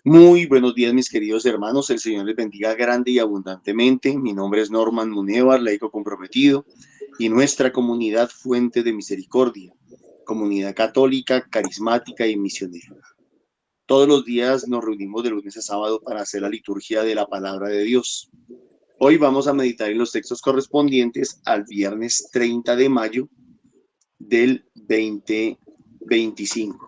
Muy buenos días, mis queridos hermanos. El Señor les bendiga grande y abundantemente. Mi nombre es Norman Munevar, laico comprometido, y nuestra comunidad Fuente de Misericordia, comunidad católica, carismática y misionera. Todos los días nos reunimos de lunes a sábado para hacer la liturgia de la palabra de Dios. Hoy vamos a meditar en los textos correspondientes al viernes 30 de mayo del 2025.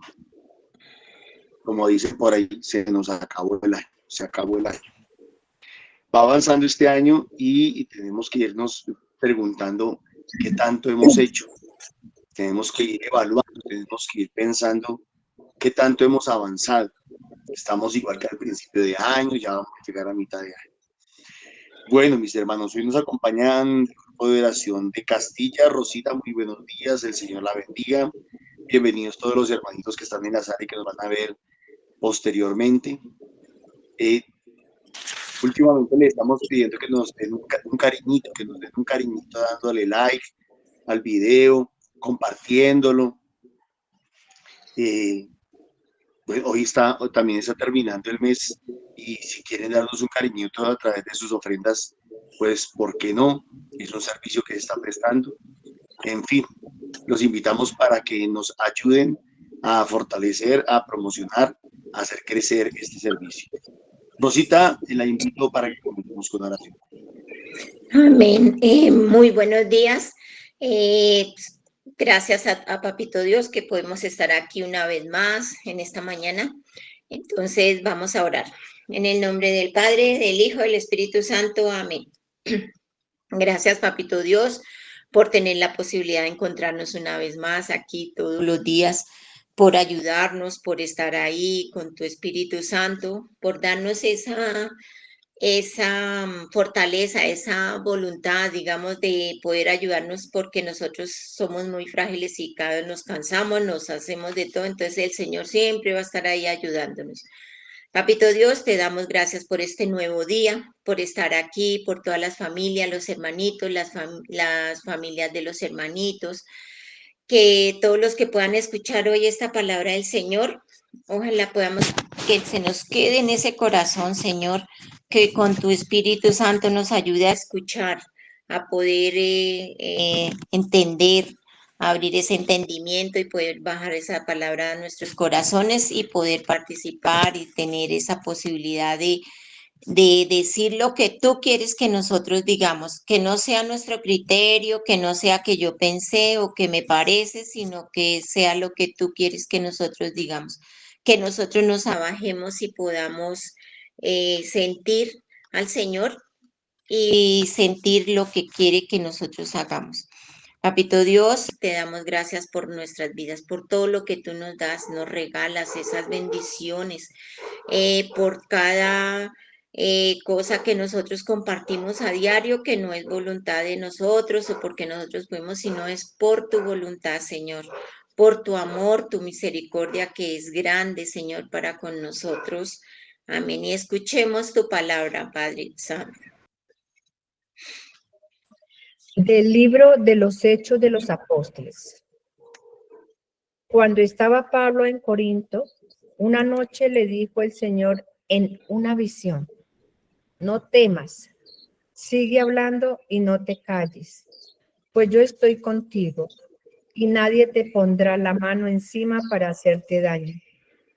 Como dicen por ahí, se nos acabó el año, se acabó el año. Va avanzando este año y tenemos que irnos preguntando qué tanto hemos hecho. Tenemos que ir evaluando, tenemos que ir pensando qué tanto hemos avanzado. Estamos igual que al principio de año, ya vamos a llegar a mitad de año. Bueno, mis hermanos, hoy nos acompañan el grupo de oración de Castilla. Rosita, muy buenos días, el Señor la bendiga. Bienvenidos todos los hermanitos que están en la sala y que nos van a ver posteriormente. Últimamente le estamos pidiendo que nos den un cariñito, que nos den un cariñito dándole like al video, compartiéndolo. Bueno, también está terminando el mes y si quieren darnos un cariñito a través de sus ofrendas, pues, ¿por qué no? Es un servicio que se está prestando. En fin, los invitamos para que nos ayuden a fortalecer, a promocionar, a hacer crecer este servicio. Rosita, la invito para que comencemos con oración. Amén. Muy buenos días. Gracias a Papito Dios que podemos estar aquí una vez más en esta mañana. Entonces vamos a orar. En el nombre del Padre, del Hijo, del Espíritu Santo. Amén. Gracias, Papito Dios, por tener la posibilidad de encontrarnos una vez más aquí todos los días, por ayudarnos, por estar ahí con tu Espíritu Santo, por darnos esa fortaleza, esa voluntad, digamos, de poder ayudarnos porque nosotros somos muy frágiles y cada vez nos cansamos, nos hacemos de todo, entonces el Señor siempre va a estar ahí ayudándonos. Papito Dios, te damos gracias por este nuevo día, por estar aquí, por todas las familias, los hermanitos, las familias de los hermanitos, que todos los que puedan escuchar hoy esta palabra del Señor, ojalá podamos, que se nos quede en ese corazón, Señor, que con tu Espíritu Santo nos ayude a escuchar, a poder entender, a abrir ese entendimiento y poder bajar esa palabra a nuestros corazones y poder participar y tener esa posibilidad de decir lo que tú quieres que nosotros digamos, que no sea nuestro criterio, que no sea que yo pensé o que me parece, sino que sea lo que tú quieres que nosotros digamos, que nosotros nos abajemos y podamos sentir al Señor y sentir lo que quiere que nosotros hagamos. Papito Dios, te damos gracias por nuestras vidas, por todo lo que tú nos das, nos regalas esas bendiciones, por cada cosa que nosotros compartimos a diario, que no es voluntad de nosotros o porque nosotros podemos, sino es por tu voluntad, Señor, por tu amor, tu misericordia que es grande, Señor, para con nosotros. Amén. Y escuchemos tu palabra, Padre Santo. Del libro de los Hechos de los Apóstoles. Cuando estaba Pablo en Corinto, una noche le dijo el Señor en una visión: no temas, sigue hablando y no te calles, pues yo estoy contigo y nadie te pondrá la mano encima para hacerte daño,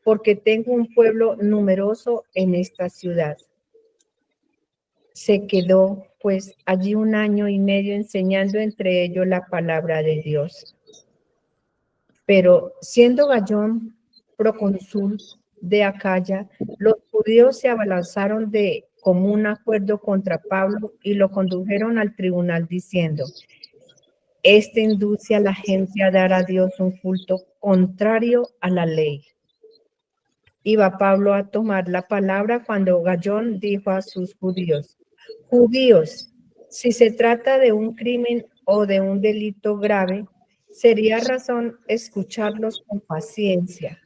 porque tengo un pueblo numeroso en esta ciudad. Se quedó pues allí 1 año y medio enseñando entre ellos la palabra de Dios. Pero siendo Gallón procónsul de Acaya, los judíos se abalanzaron de común acuerdo contra Pablo y lo condujeron al tribunal diciendo: este induce a la gente a dar a Dios un culto contrario a la ley. Iba Pablo a tomar la palabra cuando Gallón dijo a sus judíos: judíos, si se trata de un crimen o de un delito grave, sería razón escucharlos con paciencia.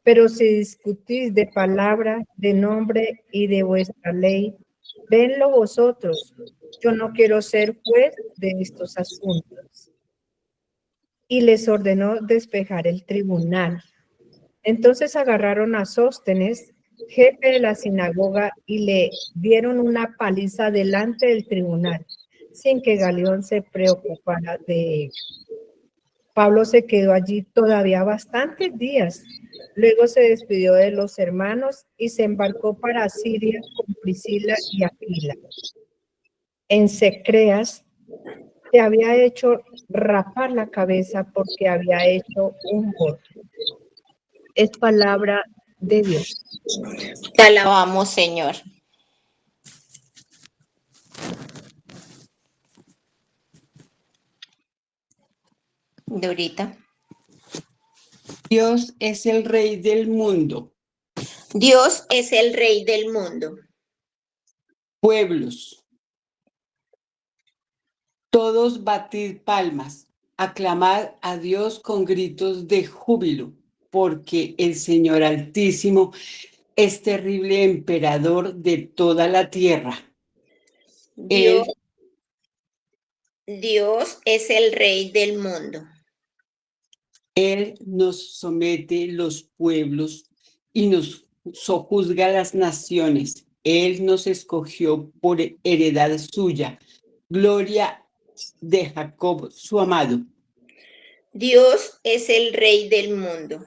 Pero si discutís de palabra, de nombre y de vuestra ley, venlo vosotros. Yo no quiero ser juez de estos asuntos. Y les ordenó despejar el tribunal. Entonces agarraron a Sóstenes, jefe de la sinagoga, y le dieron una paliza delante del tribunal, sin que Galión se preocupara de ello. Pablo se quedó allí todavía bastantes días. Luego se despidió de los hermanos y se embarcó para Siria con Priscila y Aquila. En Secreas se había hecho rapar la cabeza porque había hecho un voto. Es palabra de Dios. Te alabamos, Señor. Dorita. Dios es el Rey del mundo. Dios es el Rey del mundo. Pueblos, todos batid palmas, aclamad a Dios con gritos de júbilo, porque el Señor Altísimo es terrible emperador de toda la tierra. Dios es el Rey del mundo. Él nos somete los pueblos y nos sojuzga las naciones. Él nos escogió por heredad suya. Gloria de Jacob, su amado. Dios es el Rey del mundo.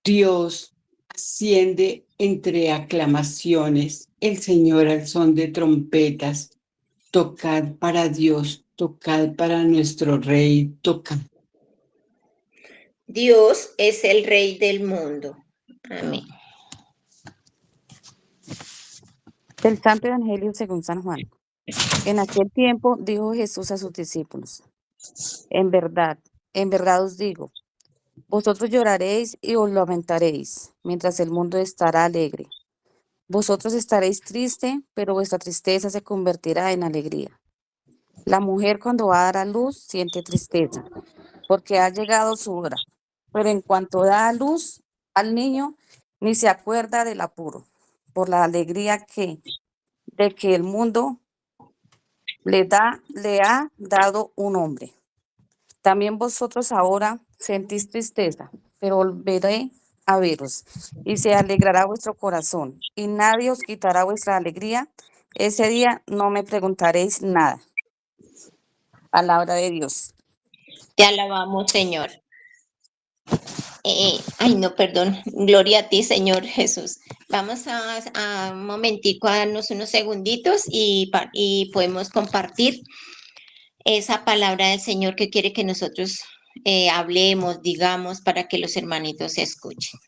Dios asciende entre aclamaciones. El Señor al son de trompetas. Tocad para Dios, tocad para nuestro Rey, tocad. Dios es el Rey del mundo. Amén. Del Santo Evangelio según San Juan. En aquel tiempo dijo Jesús a sus discípulos: en verdad os digo, vosotros lloraréis y os lamentaréis, mientras el mundo estará alegre. Vosotros estaréis triste, pero vuestra tristeza se convertirá en alegría. La mujer cuando va a dar a luz siente tristeza, porque ha llegado su hora. Pero en cuanto da a luz al niño, ni se acuerda del apuro, por la alegría de que el mundo le ha dado un hombre. También vosotros ahora sentís tristeza, pero volveré a veros, y se alegrará vuestro corazón, y nadie os quitará vuestra alegría. Ese día no me preguntaréis nada. Palabra de Dios. Te alabamos, Señor. Perdón. Gloria a ti, Señor Jesús. Vamos a un momentico a darnos unos segunditos y podemos compartir esa palabra del Señor que quiere que nosotros hablemos, digamos, para que los hermanitos se escuchen.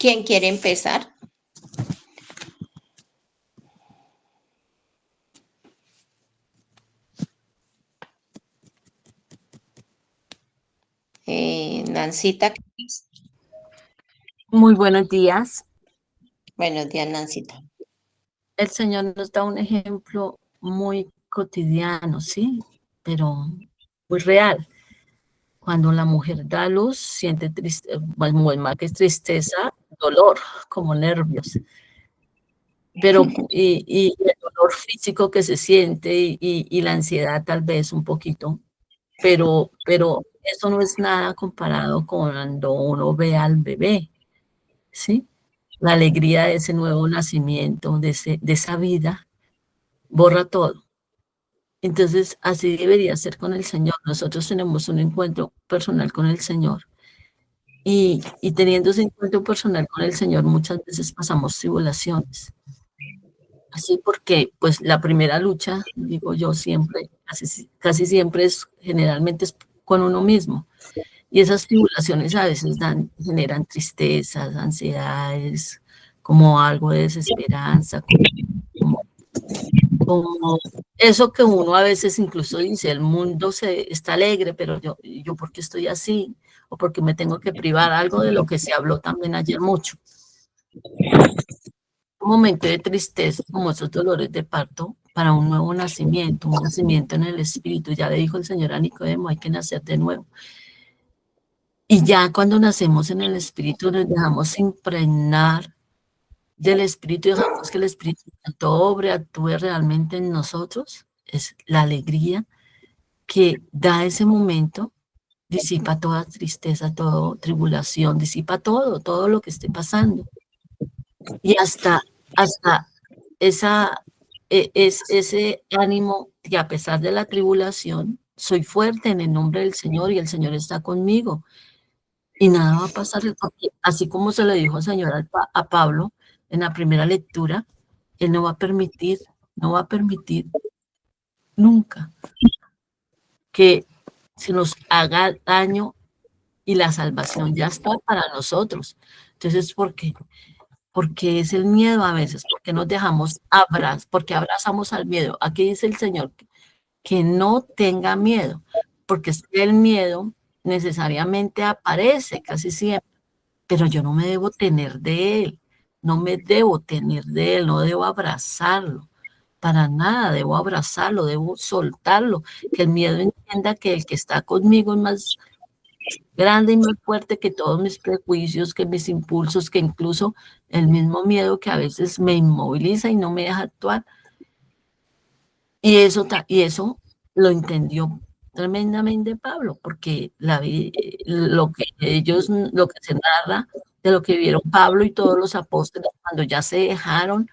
¿Quién quiere empezar? Nancita. Muy buenos días. Buenos días, Nancita. El Señor nos da un ejemplo muy cotidiano, ¿sí? Pero muy real. Cuando la mujer da a luz, siente más que tristeza, dolor, como nervios. Pero, y el dolor físico que se siente y la ansiedad tal vez un poquito, pero eso no es nada comparado con cuando uno ve al bebé, ¿sí? La alegría de ese nuevo nacimiento, de esa vida, borra todo. Entonces, así debería ser con el Señor. Nosotros tenemos un encuentro personal con el Señor. Y teniendo ese encuentro personal con el Señor, muchas veces pasamos tribulaciones. Así porque, pues, la primera lucha, digo yo siempre, casi siempre generalmente es con uno mismo. Y esas tribulaciones a veces generan tristezas, ansiedades, como algo de desesperanza, como eso que uno a veces incluso dice, el mundo está alegre, pero yo ¿por qué estoy así? O porque me tengo que privar, algo de lo que se habló también ayer mucho. Un momento de tristeza, como esos dolores de parto, para un nuevo nacimiento, un nacimiento en el espíritu. Ya le dijo el Señor a Nicodemo, hay que nacer de nuevo. Y ya cuando nacemos en el espíritu, nos dejamos impregnar del espíritu y dejamos que el Espíritu Santo obre, actúe realmente en nosotros. Es la alegría que da ese momento, disipa toda tristeza, toda tribulación, disipa todo lo que esté pasando. Y hasta ese ánimo que a pesar de la tribulación, soy fuerte en el nombre del Señor y el Señor está conmigo. Y nada va a pasar, porque así como se lo dijo el Señor a Pablo en la primera lectura, Él no va a permitir nunca que se nos haga daño y la salvación ya está para nosotros. Entonces, ¿por qué? Porque es el miedo a veces, porque nos dejamos porque abrazamos al miedo. Aquí dice el Señor que no tenga miedo, porque es que el miedo necesariamente aparece casi siempre, pero yo no me debo tener de él, no me debo tener de él, no debo abrazarlo, para nada, debo abrazarlo, debo soltarlo, que el miedo entienda que el que está conmigo es más grande y más fuerte que todos mis prejuicios, que mis impulsos, que incluso el mismo miedo que a veces me inmoviliza y no me deja actuar. Y eso lo entendió tremendamente Pablo, porque lo que se narra de lo que vieron Pablo y todos los apóstoles cuando ya se dejaron,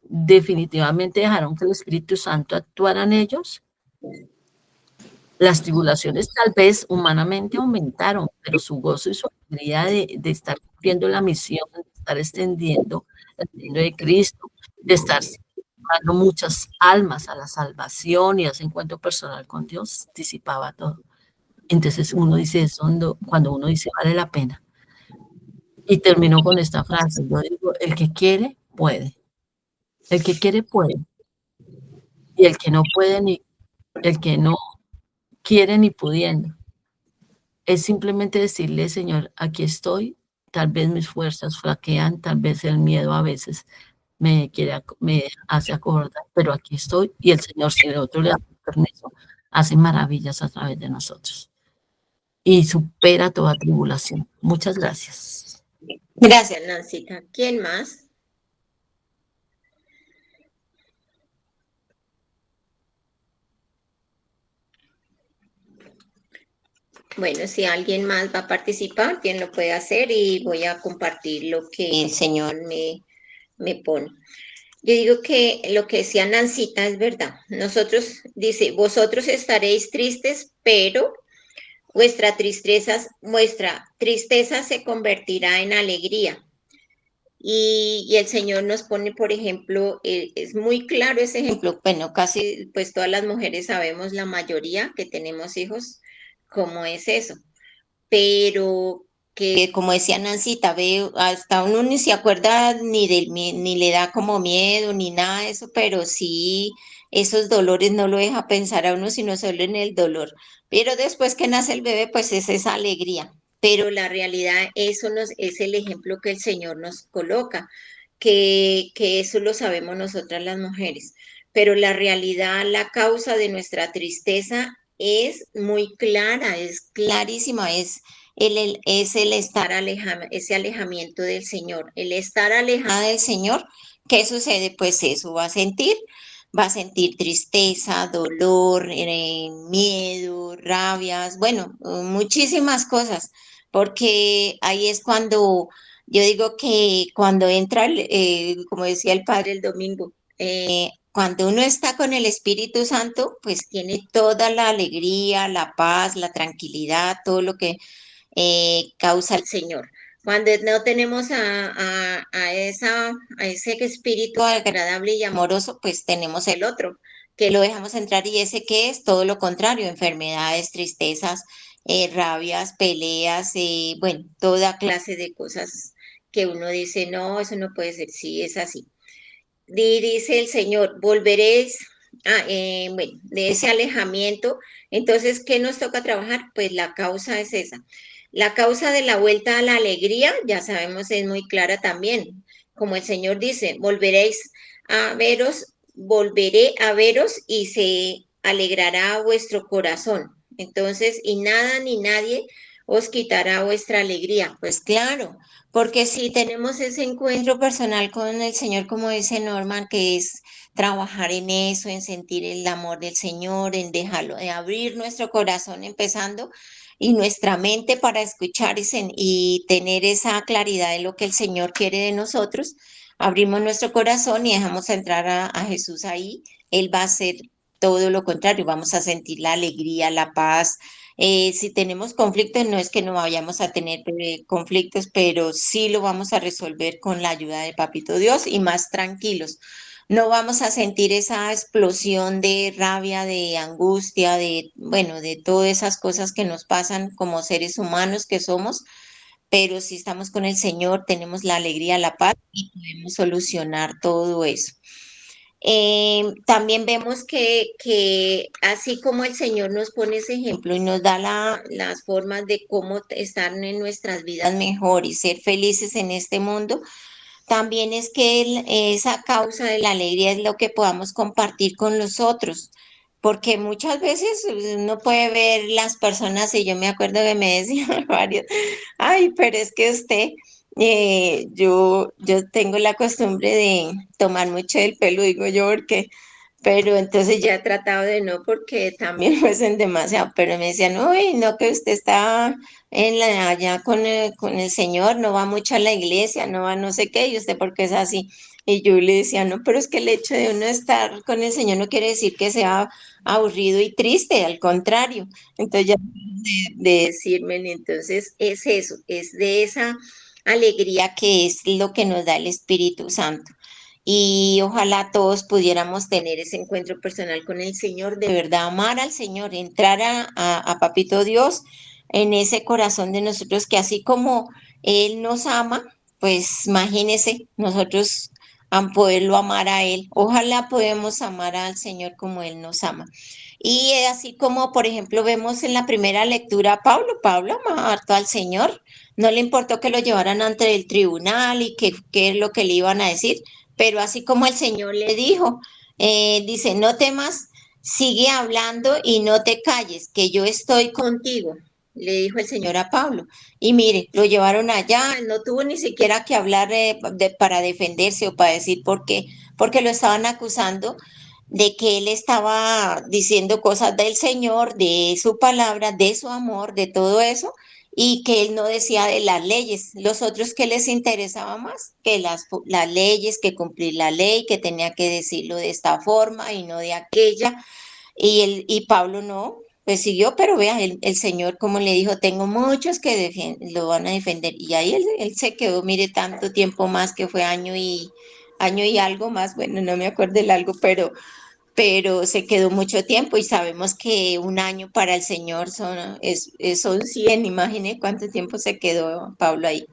definitivamente dejaron que el Espíritu Santo actuara en ellos. Las tribulaciones tal vez humanamente aumentaron, pero su gozo y su alegría de estar cumpliendo la misión, de estar extendiendo el reino de Cristo, de estar llevando muchas almas a la salvación y a ese encuentro personal con Dios, disipaba todo. Entonces uno dice eso cuando uno dice vale la pena. Y termino con esta frase, yo digo, el que quiere, puede. El que quiere, puede. Y el que no puede, el que no quiere ni pudiendo. Es simplemente decirle, Señor, aquí estoy, tal vez mis fuerzas flaquean, tal vez el miedo a veces me hace acordar, pero aquí estoy y el Señor, si el otro le da permiso, hace maravillas a través de nosotros y supera toda tribulación. Muchas gracias. Gracias, Nancita. ¿Quién más? Bueno, si alguien más va a participar, bien lo puede hacer y voy a compartir lo que el Señor me pone. Yo digo que lo que decía Nancita es verdad. Dice, vosotros estaréis tristes, pero vuestra tristeza se convertirá en alegría. Y el Señor nos pone, por ejemplo, es muy claro ese ejemplo. Bueno, casi pues todas las mujeres sabemos, la mayoría que tenemos hijos, cómo es eso. Pero que, como decía Nancita, ve, hasta uno ni se acuerda ni le da como miedo ni nada de eso, pero sí esos dolores no lo deja pensar a uno, sino solo en el dolor. Pero después que nace el bebé, pues es esa alegría. Pero la realidad, es el ejemplo que el Señor nos coloca, que eso lo sabemos nosotras las mujeres. Pero la realidad, la causa de nuestra tristeza es muy clara, es clarísima, es el estar ese alejamiento del Señor. El estar alejada del Señor, ¿qué sucede? Pues eso va a sentir tristeza, dolor, miedo, rabias, bueno, muchísimas cosas, porque ahí es cuando yo digo que cuando entra, como decía el padre el domingo, cuando uno está con el Espíritu Santo, pues tiene toda la alegría, la paz, la tranquilidad, todo lo que causa el Señor. Cuando no tenemos a ese espíritu agradable y amoroso, pues tenemos el otro, que lo dejamos entrar y ese que es todo lo contrario, enfermedades, tristezas, rabias, peleas, bueno, toda clase de cosas que uno dice, no, eso no puede ser, sí, es así. Dice el Señor, volveréis bueno, de ese alejamiento. Entonces, ¿qué nos toca trabajar? Pues la causa es esa. La causa de la vuelta a la alegría, ya sabemos, es muy clara también. Como el Señor dice, volveré a veros y se alegrará vuestro corazón. Entonces, y nada ni nadie os quitará vuestra alegría. Pues claro, porque si tenemos ese encuentro personal con el Señor, como dice Norman, que es trabajar en eso, en sentir el amor del Señor, en dejarlo, en abrir nuestro corazón empezando y nuestra mente para escuchar y tener esa claridad de lo que el Señor quiere de nosotros. Abrimos nuestro corazón y dejamos entrar a Jesús ahí. Él va a hacer todo lo contrario, vamos a sentir la alegría, la paz. Si tenemos conflictos, no es que no vayamos a tener conflictos, pero sí lo vamos a resolver con la ayuda de Papito Dios y más tranquilos. No vamos a sentir esa explosión de rabia, de angustia, bueno, de todas esas cosas que nos pasan como seres humanos que somos, pero si estamos con el Señor, tenemos la alegría, la paz y podemos solucionar todo eso. También vemos que así como el Señor nos pone ese ejemplo y nos da las formas de cómo estar en nuestras vidas mejor y ser felices en este mundo, también es que esa causa de la alegría es lo que podamos compartir con los otros, porque muchas veces uno puede ver las personas, y yo me acuerdo que me decían varios, ay, pero es que usted, yo tengo la costumbre de tomar mucho del pelo, digo yo, porque pero entonces ya he tratado de no porque también fuesen demasiado, pero me decían, uy, no, que usted está allá con el Señor, no va mucho a la iglesia, no va no sé qué, y usted porque es así. Y yo le decía, no, pero es que el hecho de uno estar con el Señor no quiere decir que sea aburrido y triste, al contrario. Entonces ya de decirme, entonces es eso, es de esa alegría que es lo que nos da el Espíritu Santo y ojalá todos pudiéramos tener ese encuentro personal con el Señor, de verdad amar al Señor, entrar a Papito Dios en ese corazón de nosotros, que así como Él nos ama, pues imagínese nosotros a poderlo amar a Él. Ojalá podemos amar al Señor como Él nos ama. Y así como, por ejemplo, vemos en la primera lectura a Pablo amaba harto al Señor, no le importó que lo llevaran ante el tribunal y qué es lo que le iban a decir, pero así como el Señor le dijo, dice, no temas, sigue hablando y no te calles, que yo estoy contigo, le dijo el Señor a Pablo. Y mire, lo llevaron allá, no tuvo ni siquiera que hablar para defenderse o para decir por qué, porque lo estaban acusando de que él estaba diciendo cosas del Señor, de su palabra, de su amor, de todo eso, y que él no decía de las leyes. Los otros que les interesaba más que las leyes, que cumplir la ley, que tenía que decirlo de esta forma y no de aquella. Y Pablo no, pues siguió, pero vea, el Señor como le dijo, tengo muchos que lo van a defender. Y ahí él se quedó, mire, tanto tiempo más que fue año y algo más, bueno, no me acuerdo el algo, pero se quedó mucho tiempo y sabemos que un año para el Señor son 100, imagine cuánto tiempo se quedó Pablo ahí.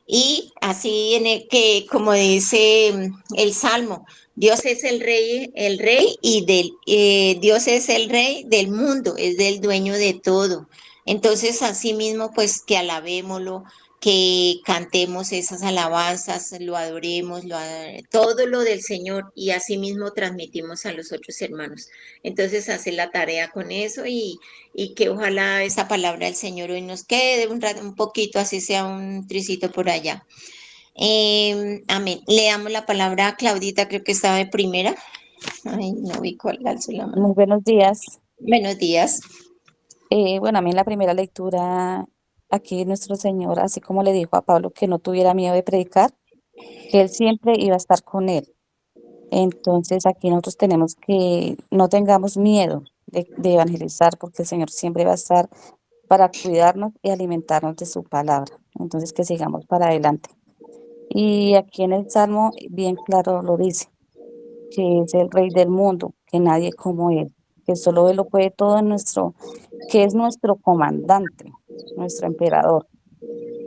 Y así que, como dice el Salmo, Dios es el rey Dios es el rey del mundo, es del dueño de todo. Entonces, así mismo, pues que alabémoslo, que cantemos esas alabanzas, lo adoremos, todo lo del Señor y así mismo transmitimos a los otros hermanos. Entonces, hacer la tarea con eso y que ojalá esa palabra del Señor hoy nos quede un poquito, así sea un tricito por allá. Amén. Le damos la palabra a Claudita, creo que estaba de primera. Ay, no vi cuál alzó la mano. Muy buenos días. Buenos días. Bueno, a mí en la primera lectura, aquí nuestro Señor, así como le dijo a Pablo que no tuviera miedo de predicar, que él siempre iba a estar con él. Entonces aquí nosotros tenemos que no tengamos miedo de evangelizar, porque el Señor siempre va a estar para cuidarnos y alimentarnos de su palabra. Entonces que sigamos para adelante. Y aquí en el Salmo bien claro lo dice, que es el Rey del mundo, que nadie como Él, que solo Él lo puede todo que es nuestro comandante, nuestro emperador,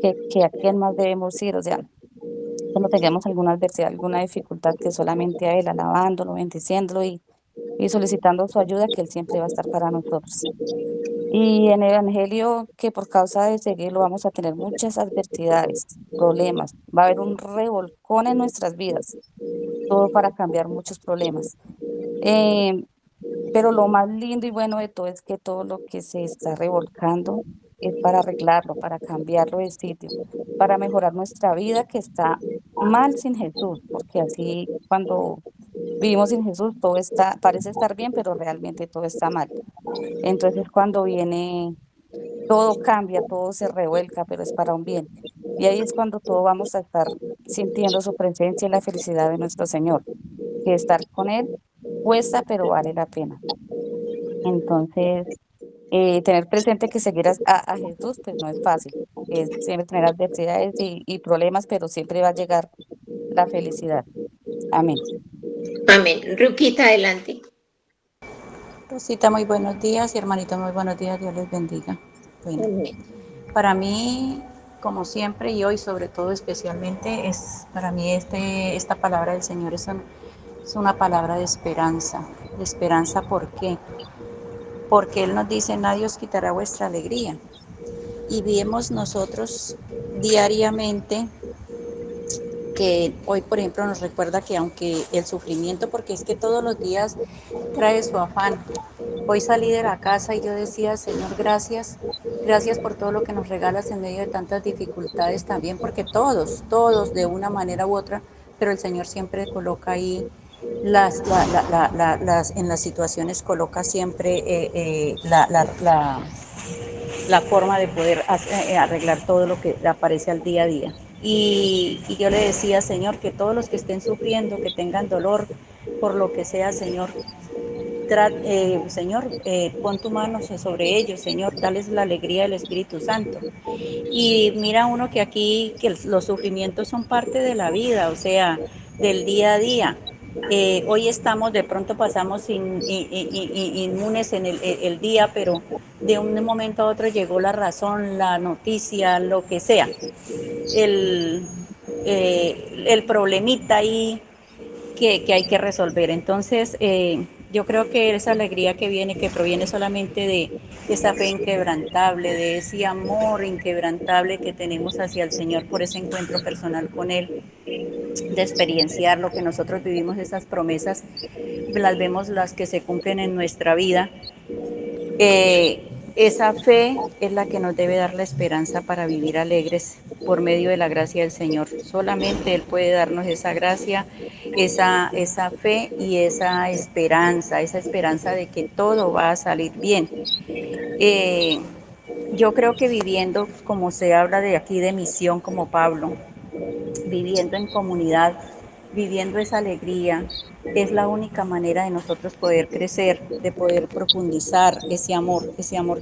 que a quién más debemos ir, o sea, cuando tengamos alguna adversidad, alguna dificultad, que solamente a Él, alabándolo, bendiciéndolo y solicitando su ayuda, que Él siempre va a estar para nosotros. Y en el Evangelio, que por causa de seguirlo vamos a tener muchas adversidades, problemas, va a haber un revolcón en nuestras vidas, todo para cambiar muchos problemas. Eh, pero lo más lindo y bueno de todo es que todo lo que se está revolcando es para arreglarlo, para cambiarlo de sitio, para mejorar nuestra vida que está mal sin Jesús, porque así cuando vivimos sin Jesús todo está, parece estar bien, pero realmente todo está mal. Entonces cuando viene, todo cambia, todo se revuelca, pero es para un bien. Y ahí es cuando todo vamos a estar sintiendo su presencia y la felicidad de nuestro Señor, que estar con Él cuesta, pero vale la pena. Entonces, tener presente que seguir a Jesús, pues no es fácil. Es siempre tener adversidades y problemas, pero siempre va a llegar la felicidad. Amén. Amén. Ruquita, adelante. Rosita, muy buenos días y hermanito, muy buenos días, Dios les bendiga. Bueno, Amén. para mí, como siempre y hoy sobre todo especialmente, para mí esta palabra del Señor es una palabra de esperanza. De esperanza, ¿por qué? Porque Él nos dice, nadie os quitará vuestra alegría. Y vemos nosotros diariamente que hoy, por ejemplo, nos recuerda que aunque el sufrimiento, porque es que todos los días trae su afán. Hoy salí de la casa y yo decía, Señor, gracias por todo lo que nos regalas en medio de tantas dificultades también, porque todos de una manera u otra, pero el Señor siempre coloca ahí en las situaciones coloca siempre la forma de poder arreglar todo lo que aparece al día a día. Y yo le decía, Señor, que todos los que estén sufriendo, que tengan dolor, por lo que sea, Señor, Señor, pon tu mano sobre ellos, Señor, dales la alegría del Espíritu Santo. Y mira uno que aquí, que los sufrimientos son parte de la vida, o sea, del día a día. Hoy estamos, de pronto pasamos inmunes en el día, pero de un momento a otro llegó la razón, la noticia, lo que sea, el problemita ahí que hay que resolver. Entonces, yo creo que esa alegría que proviene solamente de esa fe inquebrantable, de ese amor inquebrantable que tenemos hacia el Señor por ese encuentro personal con Él, de experienciar lo que nosotros vivimos, esas promesas, las vemos las que se cumplen en nuestra vida. Esa fe es la que nos debe dar la esperanza para vivir alegres por medio de la gracia del Señor. Solamente Él puede darnos esa gracia, esa fe y esa esperanza de que todo va a salir bien. Yo creo que viviendo, como se habla de aquí de misión como Pablo, viviendo en comunidad, viviendo esa alegría, es la única manera de nosotros poder crecer, de poder profundizar ese amor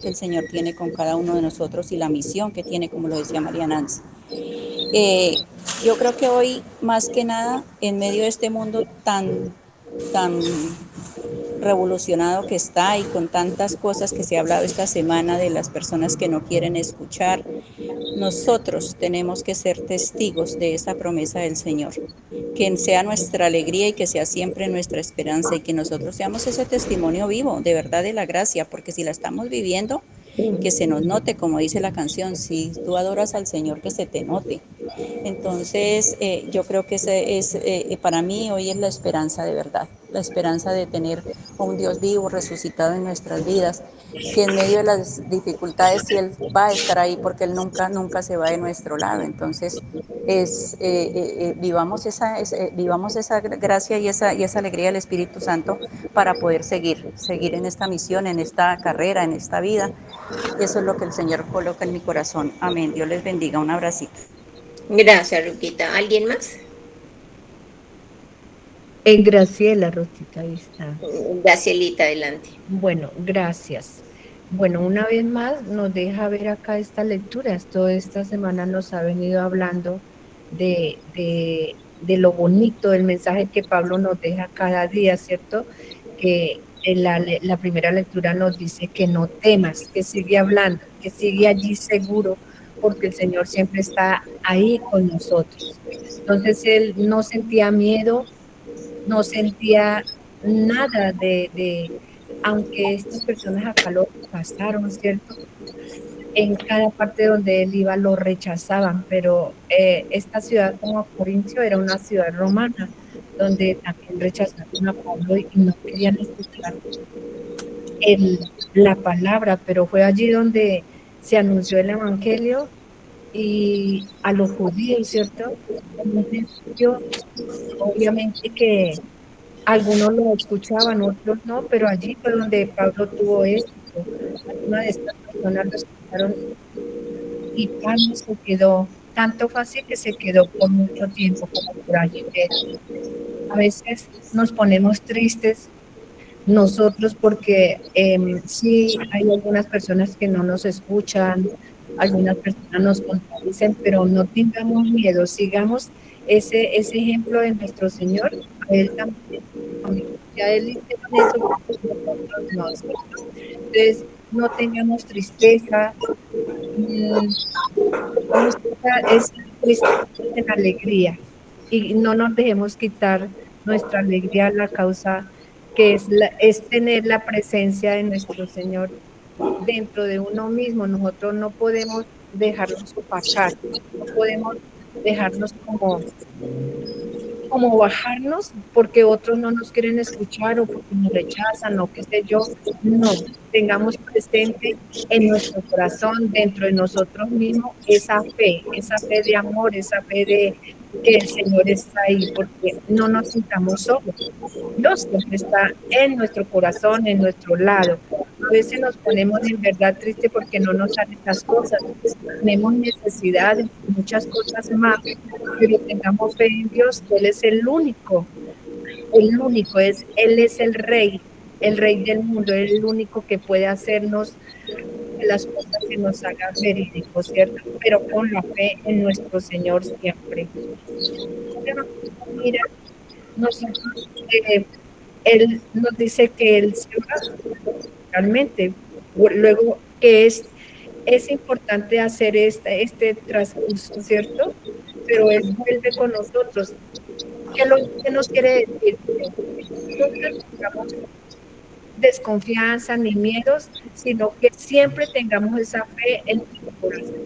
que el Señor tiene con cada uno de nosotros y la misión que tiene, como lo decía María Nancy. Yo creo que hoy, más que nada, en medio de este mundo tan revolucionado que está y con tantas cosas que se ha hablado esta semana de las personas que no quieren escuchar, nosotros tenemos que ser testigos de esa promesa del Señor, que sea nuestra alegría y que sea siempre nuestra esperanza y que nosotros seamos ese testimonio vivo, de verdad, de la gracia, porque si la estamos viviendo, que se nos note, como dice la canción, si tú adoras al Señor, que se te note. Entonces, yo creo que para mí hoy es la esperanza de verdad, la esperanza de tener a un Dios vivo, resucitado en nuestras vidas, que en medio de las dificultades Él va a estar ahí porque Él nunca se va de nuestro lado. Entonces, vivamos esa gracia y esa alegría del Espíritu Santo para poder seguir en esta misión, en esta carrera, en esta vida. Eso es lo que el Señor coloca en mi corazón. Amén. Dios les bendiga. Un abracito. Gracias, Ruquita. ¿Alguien más? En Graciela, Rosita, ahí está. Gracielita, adelante. Bueno, gracias. Bueno, una vez más nos deja ver acá esta lectura. Toda esta semana nos ha venido hablando de lo bonito del mensaje que Pablo nos deja cada día, ¿cierto? Que en la primera lectura nos dice que no temas, que sigue hablando, que sigue allí seguro, porque el Señor siempre está ahí con nosotros. Entonces él no sentía miedo, no sentía nada aunque estas personas acá lo pasaron, ¿cierto? En cada parte donde él iba lo rechazaban, pero esta ciudad como Corincio era una ciudad romana, donde también rechazaron a Pablo y no querían escuchar la palabra, pero fue allí donde se anunció el evangelio y a los judíos, ¿cierto? En un principio, obviamente que algunos lo escuchaban, otros no, pero allí fue donde Pablo tuvo éxito. Algunas de estas personas lo escucharon y Pablo se quedó, tanto fácil que se quedó por mucho tiempo, como por año y medio. A veces nos ponemos tristes nosotros porque sí hay algunas personas que no nos escuchan, algunas personas nos contradicen, pero no tengamos miedo, sigamos ese ejemplo de nuestro Señor. A Él también, ya Él hicieron eso, nosotros no. Entonces, no tengamos tristeza, es tristeza en alegría y no nos dejemos quitar nuestra alegría a la causa que es tener la presencia de nuestro Señor dentro de uno mismo. Nosotros no podemos dejarnos opacar, no podemos dejarnos como bajarnos porque otros no nos quieren escuchar o porque nos rechazan o qué sé yo. No, tengamos presente en nuestro corazón, dentro de nosotros mismos, esa fe de amor, esa fe de que el Señor está ahí, porque no nos sintamos solos. Dios siempre está en nuestro corazón, en nuestro lado. A veces nos ponemos en verdad tristes porque no nos salen las cosas. Tenemos necesidades, muchas cosas más, pero tengamos fe en Dios, que Él es el único, Él es el Rey del mundo, Él es el único que puede hacernos las cosas que nos hagan verídicos, ¿cierto? Pero con la fe en nuestro Señor siempre. Mira, nosotros, Él nos dice que Él se va realmente, luego que es importante hacer este transcurso, ¿cierto? Pero Él vuelve con nosotros. ¿Qué nos quiere decir? No tengamos desconfianza ni miedos, sino que siempre tengamos esa fe en nuestro corazón.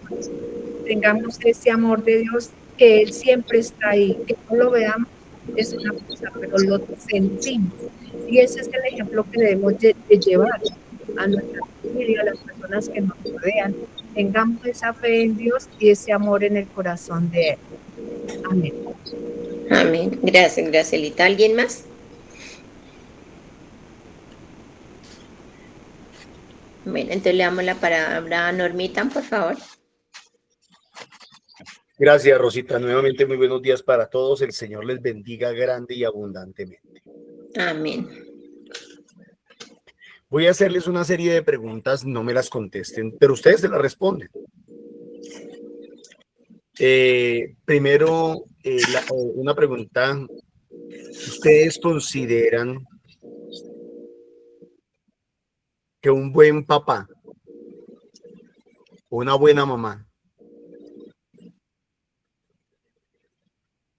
Tengamos ese amor de Dios, que Él siempre está ahí, que no lo veamos es una cosa, pero lo sentimos. Y ese es el ejemplo que debemos de llevar a nuestra familia, a las personas que nos rodean. Tengamos esa fe en Dios y ese amor en el corazón de Él. Amén. Amén. Gracias, Gracielita. ¿Alguien más? Bueno, entonces le damos la palabra a Normita, por favor. Gracias, Rosita. Nuevamente, muy buenos días para todos. El Señor les bendiga grande y abundantemente. Amén. Voy a hacerles una serie de preguntas, no me las contesten, pero ustedes se las responden. Primero, una pregunta. ¿Ustedes consideran que un buen papá o una buena mamá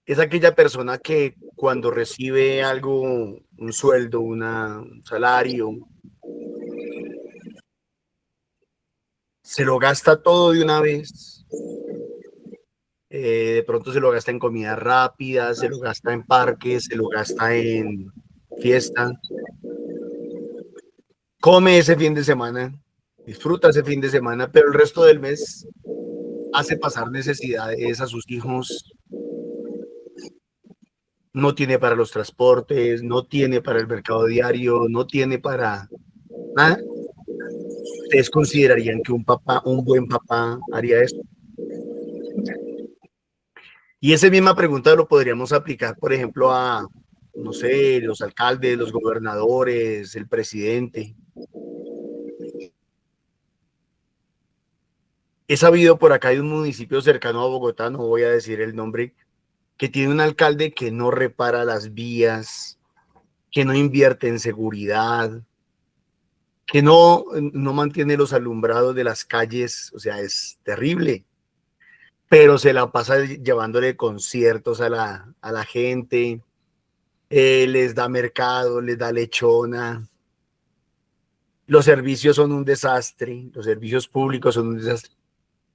es aquella persona que cuando recibe algo, un sueldo, un salario, se lo gasta todo de una vez? De pronto se lo gasta en comida rápida, se lo gasta en parques, se lo gasta en fiesta. Come ese fin de semana, disfruta ese fin de semana, pero el resto del mes hace pasar necesidades a sus hijos. No tiene para los transportes, no tiene para el mercado diario, no tiene para nada. ¿Ustedes considerarían que un buen papá haría esto? Y esa misma pregunta lo podríamos aplicar, por ejemplo, a, no sé, los alcaldes, los gobernadores, el presidente. He sabido por acá de un municipio cercano a Bogotá, no voy a decir el nombre, que tiene un alcalde que no repara las vías, que no invierte en seguridad, que no mantiene los alumbrados de las calles. O sea, es terrible. Pero se la pasa llevándole conciertos a la gente, les da mercado, les da lechona. Los servicios son un desastre, los servicios públicos son un desastre.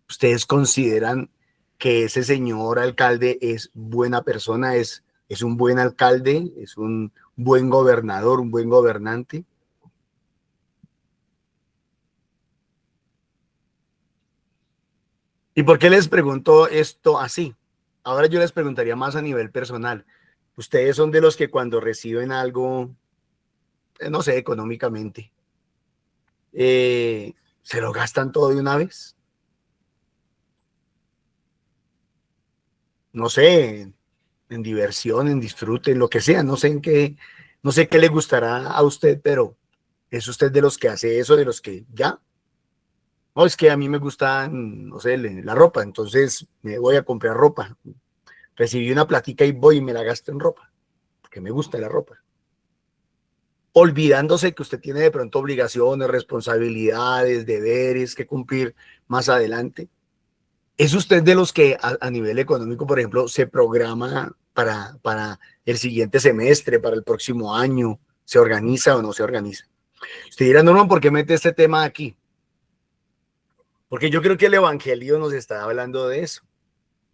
¿Ustedes consideran que ese señor alcalde es buena persona, es un buen alcalde, es un buen gobernador, un buen gobernante? ¿Y por qué les pregunto esto así? Ahora yo les preguntaría más a nivel personal. ¿Ustedes son de los que cuando reciben algo, no sé, económicamente, se lo gastan todo de una vez? No sé, en diversión, en disfrute, en lo que sea, no sé en qué, no sé qué le gustará a usted, pero ¿es usted de los que hace eso, de los que ya? No, es que a mí me gusta, no sé, la ropa, entonces me voy a comprar ropa. Recibí una platica y voy y me la gasto en ropa, porque me gusta la ropa. Olvidándose que usted tiene de pronto obligaciones, responsabilidades, deberes que cumplir más adelante. ¿Es usted de los que a nivel económico, por ejemplo, se programa para el siguiente semestre, para el próximo año? ¿Se organiza o no se organiza? Usted dirá, Norman, ¿por qué mete este tema aquí? Porque yo creo que el Evangelio nos está hablando de eso.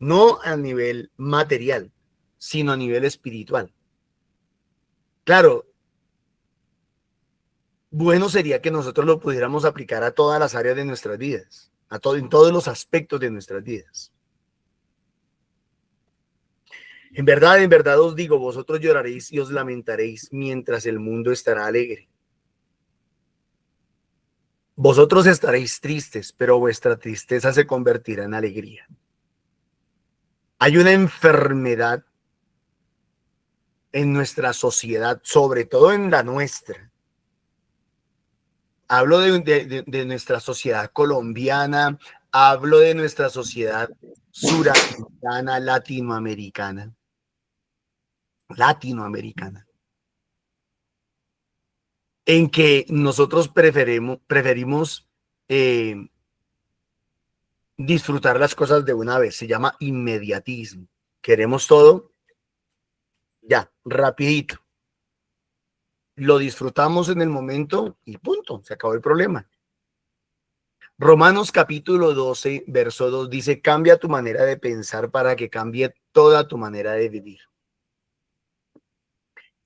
No a nivel material, sino a nivel espiritual. Claro, bueno sería que nosotros lo pudiéramos aplicar a todas las áreas de nuestras vidas, en todos los aspectos de nuestras vidas. En verdad os digo, vosotros lloraréis y os lamentaréis mientras el mundo estará alegre. Vosotros estaréis tristes, pero vuestra tristeza se convertirá en alegría. Hay una enfermedad en nuestra sociedad, sobre todo en la nuestra. Hablo de nuestra sociedad colombiana, hablo de nuestra sociedad suramericana, latinoamericana, en que nosotros preferimos disfrutar las cosas de una vez. Se llama inmediatismo. Queremos todo ya, rapidito. Lo disfrutamos en el momento y punto, se acabó el problema. Romanos capítulo 12, verso 2 dice, cambia tu manera de pensar para que cambie toda tu manera de vivir.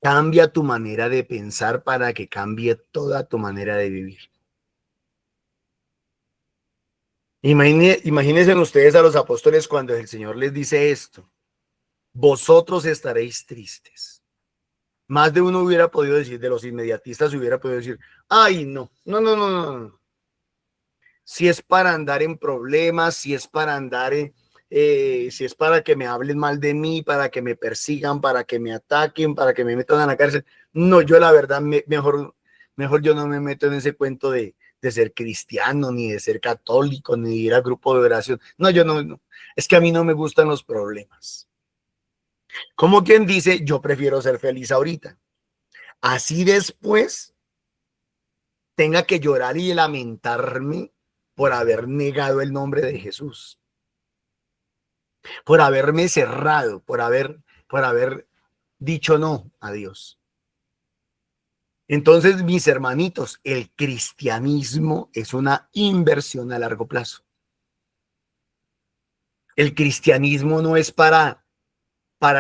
Cambia tu manera de pensar para que cambie toda tu manera de vivir. Imagínense ustedes a los apóstoles cuando el Señor les dice esto. Vosotros estaréis tristes. Más de uno hubiera podido decir, de los inmediatistas hubiera podido decir, ay, no. Si es para andar en problemas, si es para andar si es para que me hablen mal de mí, para que me persigan, para que me ataquen, para que me metan a la cárcel. No, yo la verdad, mejor yo no me meto en ese cuento de ser cristiano, ni de ser católico, ni de ir al grupo de oración. No, yo no. Es que a mí no me gustan los problemas. Como quien dice, yo prefiero ser feliz ahorita. Así después tenga que llorar y lamentarme por haber negado el nombre de Jesús, por haberme cerrado, por haber dicho no a Dios. Entonces, mis hermanitos, el cristianismo es una inversión a largo plazo. El cristianismo no es para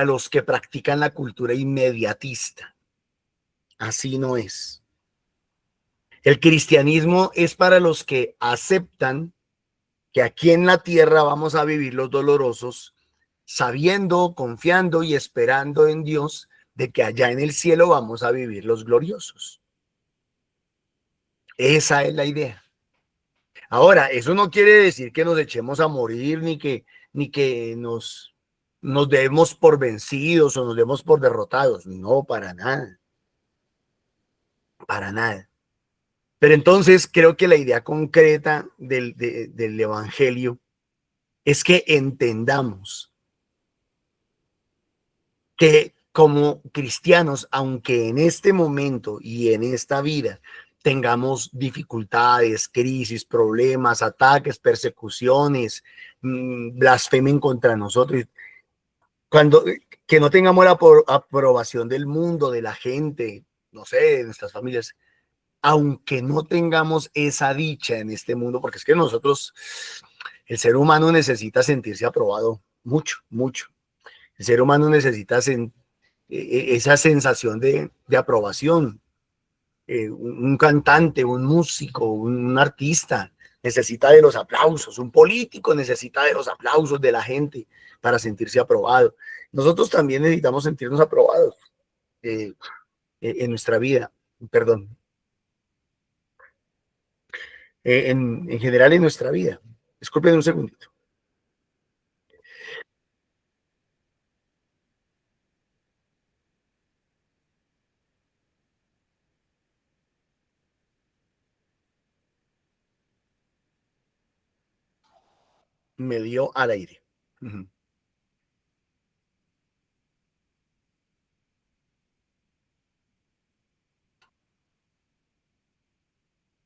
los que practican la cultura inmediatista. Así no es. El cristianismo es para los que aceptan que aquí en la tierra vamos a vivir los dolorosos, sabiendo, confiando y esperando en Dios de que allá en el cielo vamos a vivir los gloriosos. Esa es la idea. Ahora, eso no quiere decir que nos echemos a morir ni que nos demos por vencidos o nos demos por derrotados. No, para nada. Para nada. Pero entonces creo que la idea concreta del Evangelio es que entendamos que como cristianos, aunque en este momento y en esta vida tengamos dificultades, crisis, problemas, ataques, persecuciones, blasfemen contra nosotros, cuando que no tengamos la aprobación del mundo, de la gente, no sé, de nuestras familias, aunque no tengamos esa dicha en este mundo, porque es que nosotros, el ser humano necesita sentirse aprobado mucho, mucho. El ser humano necesita esa sensación de aprobación. Un cantante, un músico, un artista necesita de los aplausos, un político necesita de los aplausos de la gente para sentirse aprobado. Nosotros también necesitamos sentirnos aprobados en nuestra vida, perdón, en general en nuestra vida. Disculpen un segundito. Me dio al aire.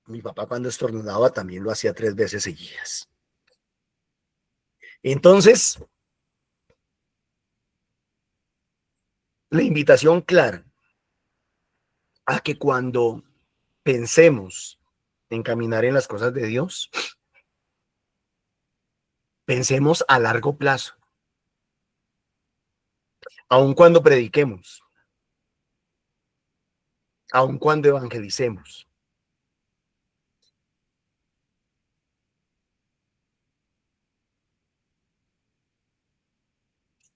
Mi papá cuando estornudaba también lo hacía 3 veces seguidas. Entonces, la invitación clara a que cuando pensemos en caminar en las cosas de Dios, pensemos a largo plazo, aun cuando prediquemos, aun cuando evangelicemos.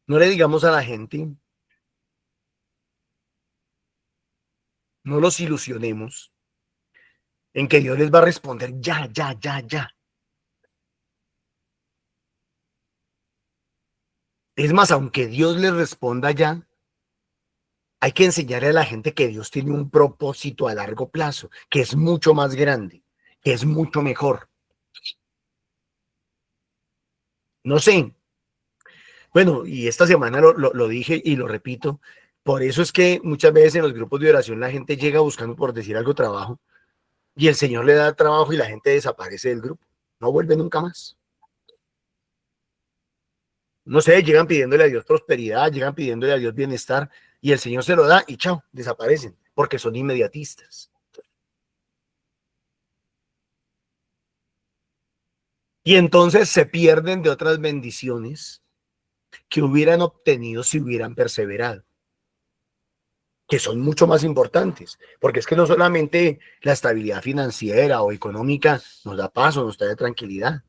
No le digamos a la gente, no los ilusionemos en que Dios les va a responder ya, ya, ya, ya. Es más, aunque Dios les responda ya, hay que enseñarle a la gente que Dios tiene un propósito a largo plazo, que es mucho más grande, que es mucho mejor. No sé. Bueno, y esta semana lo dije y lo repito. Por eso es que muchas veces en los grupos de oración la gente llega buscando, por decir algo, trabajo, y el Señor le da trabajo y la gente desaparece del grupo. No vuelve nunca más. No sé, llegan pidiéndole a Dios prosperidad, llegan pidiéndole a Dios bienestar, y el Señor se lo da y chao, desaparecen, porque son inmediatistas. Y entonces se pierden de otras bendiciones que hubieran obtenido si hubieran perseverado, que son mucho más importantes, porque es que no solamente la estabilidad financiera o económica nos da paz o nos trae tranquilidad.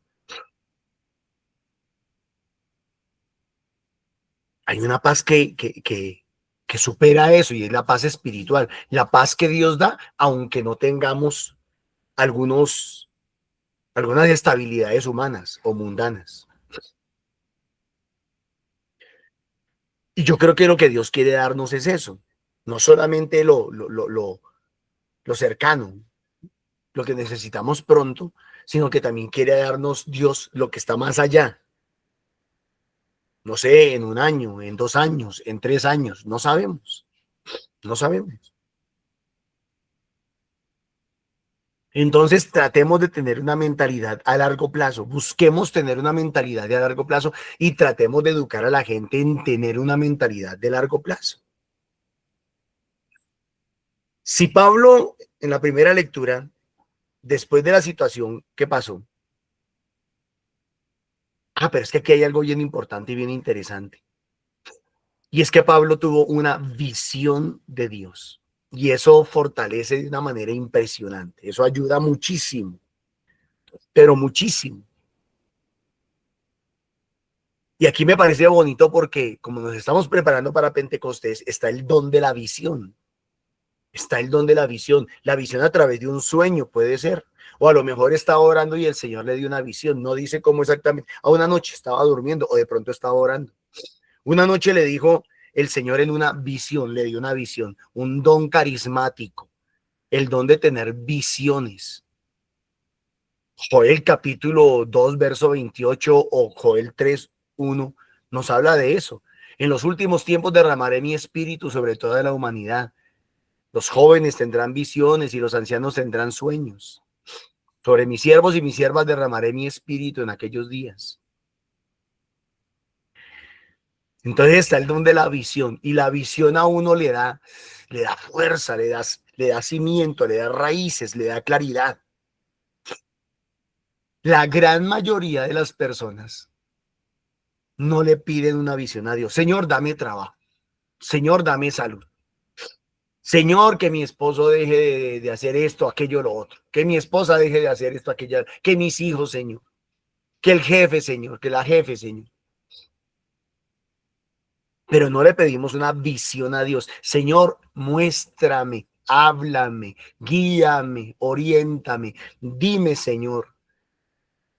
Hay una paz que supera eso, y es la paz espiritual, la paz que Dios da, aunque no tengamos algunas estabilidades humanas o mundanas. Y yo creo que lo que Dios quiere darnos es eso, no solamente lo cercano, lo que necesitamos pronto, sino que también quiere darnos Dios lo que está más allá. No sé, en 1 año, en 2 años, en 3 años, no sabemos, no sabemos. Entonces tratemos de tener una mentalidad a largo plazo, busquemos tener una mentalidad de a largo plazo y tratemos de educar a la gente en tener una mentalidad de largo plazo. Si Pablo en la primera lectura, después de la situación que pasó, pero es que aquí hay algo bien importante y bien interesante. Y es que Pablo tuvo una visión de Dios y eso fortalece de una manera impresionante. Eso ayuda muchísimo, pero muchísimo. Y aquí me parece bonito porque como nos estamos preparando para Pentecostés, está el don de la visión. Está el don de la visión a través de un sueño puede ser. O a lo mejor estaba orando y el Señor le dio una visión. No dice cómo exactamente. Una noche estaba durmiendo o de pronto estaba orando. Una noche le dijo el Señor en una visión, le dio una visión, un don carismático, el don de tener visiones. Joel capítulo 2, verso 28 o Joel 3, 1 nos habla de eso. En los últimos tiempos derramaré mi espíritu sobre toda la humanidad. Los jóvenes tendrán visiones y los ancianos tendrán sueños. Sobre mis siervos y mis siervas derramaré mi espíritu en aquellos días. Entonces está el don de la visión, y la visión a uno le da fuerza, le da cimiento, le da raíces, le da claridad. La gran mayoría de las personas no le piden una visión a Dios. Señor, dame trabajo. Señor, dame salud. Señor, que mi esposo deje de hacer esto, aquello, lo otro. Que mi esposa deje de hacer esto, aquello. Que mis hijos, Señor. Que el jefe, Señor. Que la jefe, Señor. Pero no le pedimos una visión a Dios. Señor, muéstrame, háblame, guíame, oriéntame. Dime, Señor,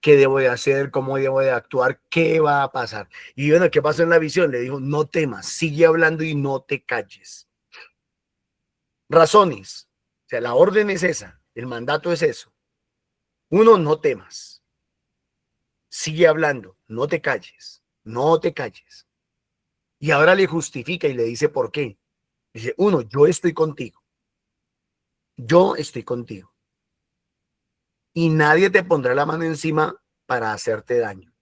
qué debo de hacer, cómo debo de actuar, qué va a pasar. Y bueno, ¿qué pasó en la visión? Le dijo, no temas, sigue hablando y no te calles. Razones. O sea, la orden es esa, el mandato es eso. Uno, no temas. Sigue hablando, no te calles, no te calles. Y ahora le justifica y le dice por qué. Dice, uno, yo estoy contigo. Yo estoy contigo. Y nadie te pondrá la mano encima para hacerte daño.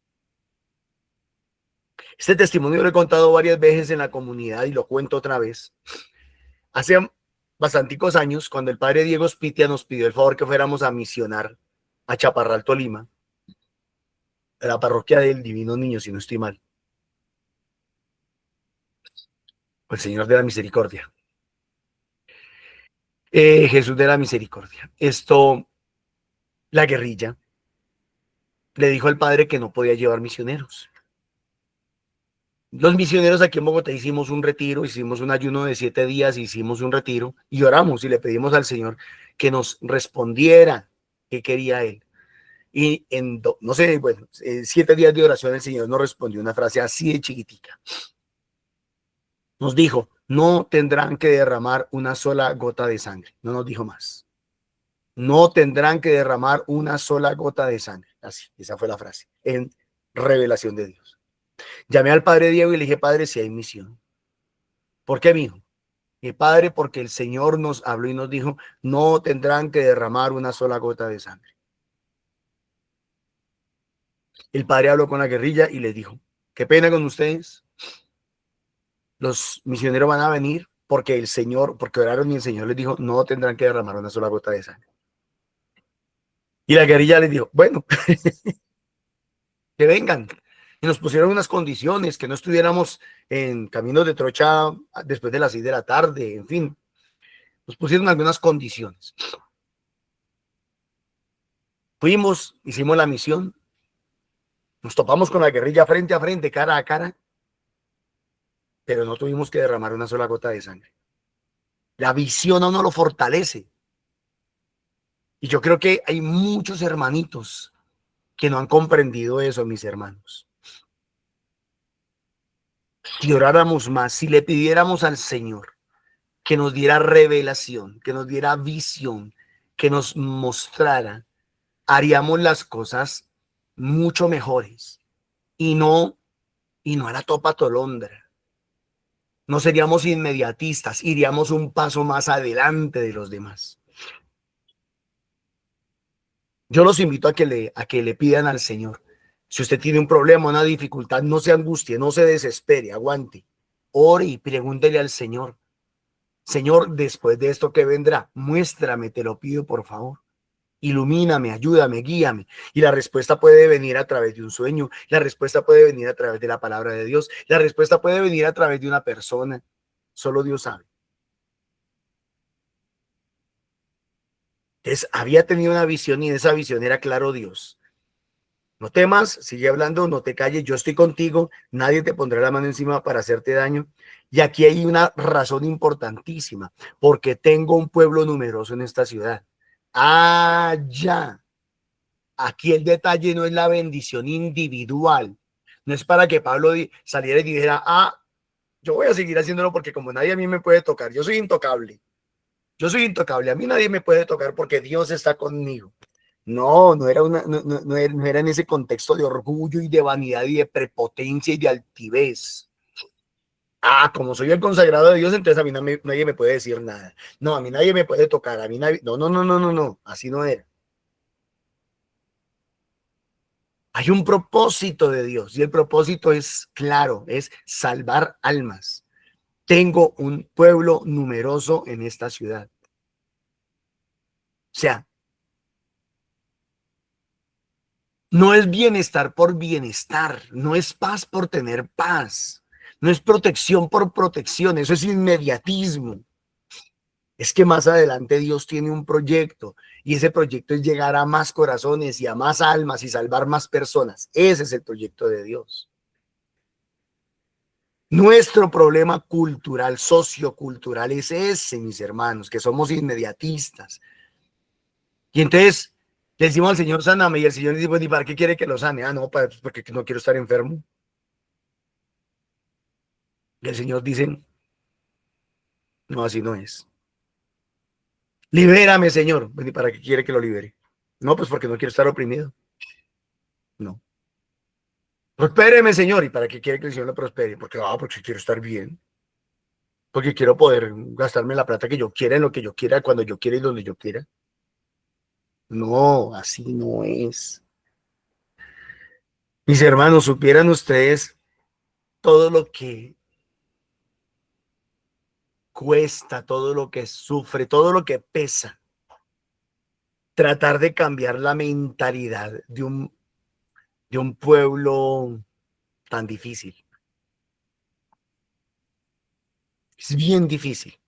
Este testimonio lo he contado varias veces en la comunidad y lo cuento otra vez. Hace bastanticos años, cuando el padre Diego Spitia nos pidió el favor que fuéramos a misionar a Chaparral, Tolima, a la parroquia del Divino Niño, si no estoy mal. El Señor de la Misericordia. Jesús de la Misericordia. La guerrilla le dijo al padre que no podía llevar misioneros. Los misioneros aquí en Bogotá hicimos un retiro, hicimos un ayuno de 7 días, hicimos un retiro y oramos y le pedimos al Señor que nos respondiera qué quería Él. Y no sé, bueno, 7 días de oración el Señor nos respondió una frase así de chiquitica. Nos dijo, no tendrán que derramar una sola gota de sangre. No nos dijo más. No tendrán que derramar una sola gota de sangre. Así, esa fue la frase, en revelación de Dios. Llamé al padre Diego y le dije, padre, si hay misión. ¿Por qué, mijo? Y padre, porque el Señor nos habló y nos dijo, no tendrán que derramar una sola gota de sangre. El padre habló con la guerrilla y les dijo, qué pena con ustedes. Los misioneros van a venir porque el Señor, porque oraron y el Señor les dijo, no tendrán que derramar una sola gota de sangre. Y la guerrilla les dijo, bueno, que vengan. Y nos pusieron unas condiciones, que no estuviéramos en caminos de trocha después de las 6 de la tarde, en fin. Nos pusieron algunas condiciones. Fuimos, hicimos la misión, nos topamos con la guerrilla frente a frente, cara a cara, pero no tuvimos que derramar una sola gota de sangre. La visión a uno lo fortalece. Y yo creo que hay muchos hermanitos que no han comprendido eso, mis hermanos. Si oráramos más, si le pidiéramos al Señor que nos diera revelación, que nos diera visión, que nos mostrara, haríamos las cosas mucho mejores y no a la topa tolondra. No seríamos inmediatistas, iríamos un paso más adelante de los demás. Yo los invito a que le pidan al Señor. Si usted tiene un problema, una dificultad, no se angustie, no se desespere, aguante. Ore y pregúntele al Señor. Señor, después de esto que vendrá, muéstrame, te lo pido por favor. Ilumíname, ayúdame, guíame. Y la respuesta puede venir a través de un sueño. La respuesta puede venir a través de la palabra de Dios. La respuesta puede venir a través de una persona. Solo Dios sabe. Entonces, había tenido una visión y en esa visión era claro Dios. No temas, sigue hablando, no te calles, yo estoy contigo, nadie te pondrá la mano encima para hacerte daño. Y aquí hay una razón importantísima, porque tengo un pueblo numeroso en esta ciudad. Ah, ya. Aquí el detalle no es la bendición individual. No es para que Pablo saliera y dijera, yo voy a seguir haciéndolo porque como nadie a mí me puede tocar, yo soy intocable. Yo soy intocable, a mí nadie me puede tocar porque Dios está conmigo. No era en ese contexto de orgullo y de vanidad y de prepotencia y de altivez. Como soy el consagrado de Dios, entonces a mí nadie me puede decir nada. No, a mí nadie me puede tocar, a mí nadie, no, así no era. Hay un propósito de Dios y el propósito es claro, es salvar almas. Tengo un pueblo numeroso en esta ciudad. O sea, no es bienestar por bienestar, no es paz por tener paz, no es protección por protección, eso es inmediatismo. Es que más adelante Dios tiene un proyecto y ese proyecto es llegar a más corazones y a más almas y salvar más personas. Ese es el proyecto de Dios. Nuestro problema cultural, sociocultural es ese, mis hermanos, que somos inmediatistas. Y entonces le decimos al Señor, sáname, y el Señor dice, pues, ¿y para qué quiere que lo sane? Ah, no, porque no quiero estar enfermo. Y el Señor dice, no, así no es. Libérame, Señor. ¿Y para qué quiere que lo libere? No, pues porque no quiero estar oprimido. No. Prospéreme, Señor. ¿Y para qué quiere que el Señor lo prospere? Porque quiero estar bien. Porque quiero poder gastarme la plata que yo quiera, en lo que yo quiera, cuando yo quiera y donde yo quiera. No, así no es. Mis hermanos, supieran ustedes todo lo que cuesta, todo lo que sufre, todo lo que pesa. Tratar de cambiar la mentalidad de un pueblo tan difícil. Es bien difícil.